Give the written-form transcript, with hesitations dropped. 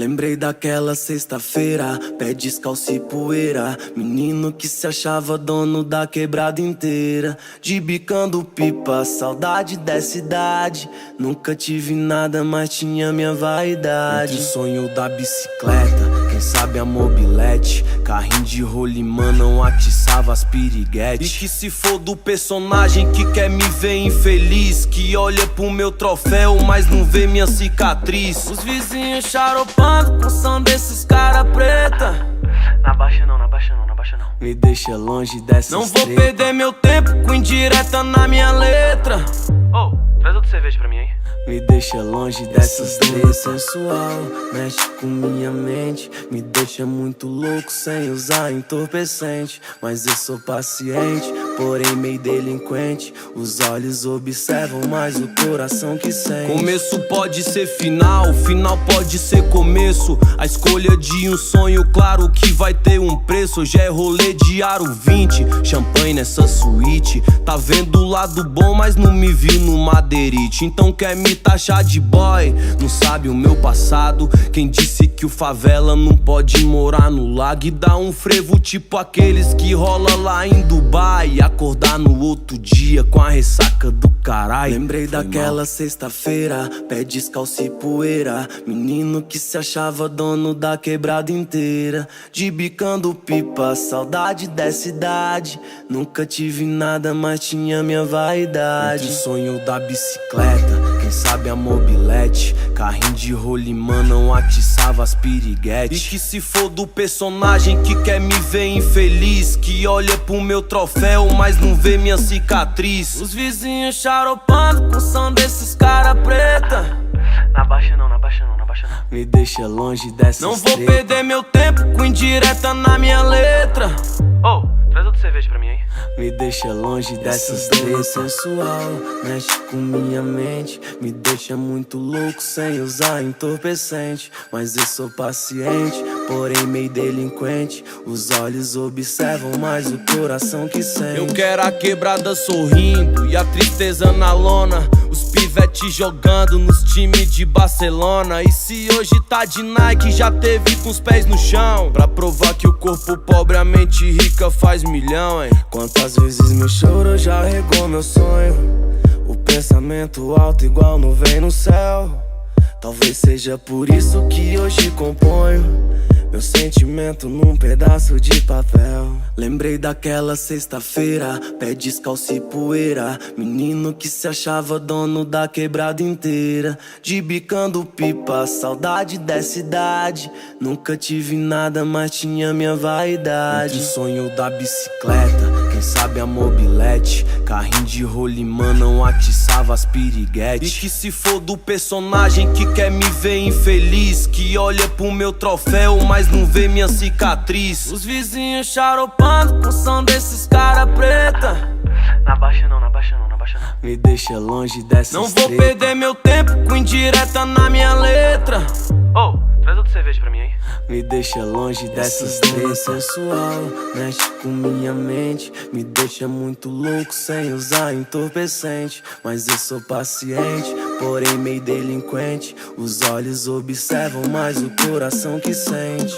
Lembrei daquela sexta-feira, pé descalço e poeira. Menino que se achava dono da quebrada inteira, de bicando pipa, saudade dessa idade. Nunca tive nada, mas tinha minha vaidade. Entre o sonho da bicicleta, quem sabe a mobilete, carrinho de rolimã não atiçava as piriguetes. E que se for do personagem que quer me ver infeliz, que olha pro meu troféu, mas não vê minha cicatriz. Os vizinhos xaropando com o som desses cara preta. Na baixa não, na baixa não, na baixa não. Me deixa longe dessas Não vou treta. perder meu tempo com indireta na minha letra. Oh, traz outra cerveja pra mim aí. Me deixa longe dessas três sensual, mexe com minha mente, me deixa muito louco sem usar entorpecente. Mas eu sou paciente, porém meio delinquente. Os olhos observam, mas o coração que sente. Começo pode ser final, final pode ser começo. A escolha de um sonho, claro que vai ter um preço. Hoje é rolê de aro 20, champanhe nessa suíte. Tá vendo o lado bom, mas não me vi no madeirite. Então quer me taxar de boy, não sabe o meu passado. Quem disse que o favela não pode morar no lago e dar um frevo tipo aqueles que rola lá em Dubai, e acordar no outro dia com a ressaca do caralho. Lembrei daquela sexta-feira, pé descalço e poeira. Menino que se achava dono da quebrada inteira, de bicando pipa, saudade dessa idade. Nunca tive nada, mas tinha minha vaidade. Entre o sonho da bicicleta, quem sabe a mobilete, carrinho de rolimã não atiçava as piriguetes. E que se for do personagem que quer me ver infeliz, que olha pro meu troféu, mas não vê minha cicatriz. Os vizinhos xaropando com o som desses cara preta. Na baixa não, na baixa não, na baixa não. Me deixa longe dessas Não vou treta. perder meu tempo com indireta na minha letra. Oh, traz outra cerveja pra mim aí. Me deixa longe dessas três sensual, mexe com minha mente, me deixa muito louco sem usar entorpecente. Mas eu sou paciente, porém meio delinquente. Os olhos observam, mas o coração que sente. Eu quero a quebrada sorrindo e a tristeza na lona, os pivetes jogando nos times de Barcelona. E se hoje tá de Nike, já teve com os pés no chão, pra provar que o corpo pobre, a mente rica faz milhão, hein? Quantas vezes meu choro já regou meu sonho, o pensamento alto igual nuvem no céu. Talvez seja por isso que hoje componho meu sentimento num pedaço de papel. Lembrei daquela sexta-feira, pé descalço e poeira. Menino que se achava dono da quebrada inteira, de bicando pipa, saudade dessa idade. Nunca tive nada, mas tinha minha vaidade. Entre o sonho da bicicleta, quem sabe a mobilete, carrinho de rolimã não atiçava as piriguetes. E que se for do personagem que quer me ver infeliz, que olha pro meu troféu, mas não vê minha cicatriz. Os vizinhos xaropando com o som desses cara preta. Na baixa não, na baixa não, na baixa não. Me deixa longe dessas Não vou treta. perder meu tempo com indireta na minha letra. Oh, traz outra cerveja pra mim aí. Me deixa longe dessas três sensual, mexe com minha mente, me deixa muito louco sem usar entorpecente. Mas eu sou paciente, porém meio delinquente. Os olhos observam, mas o coração que sente.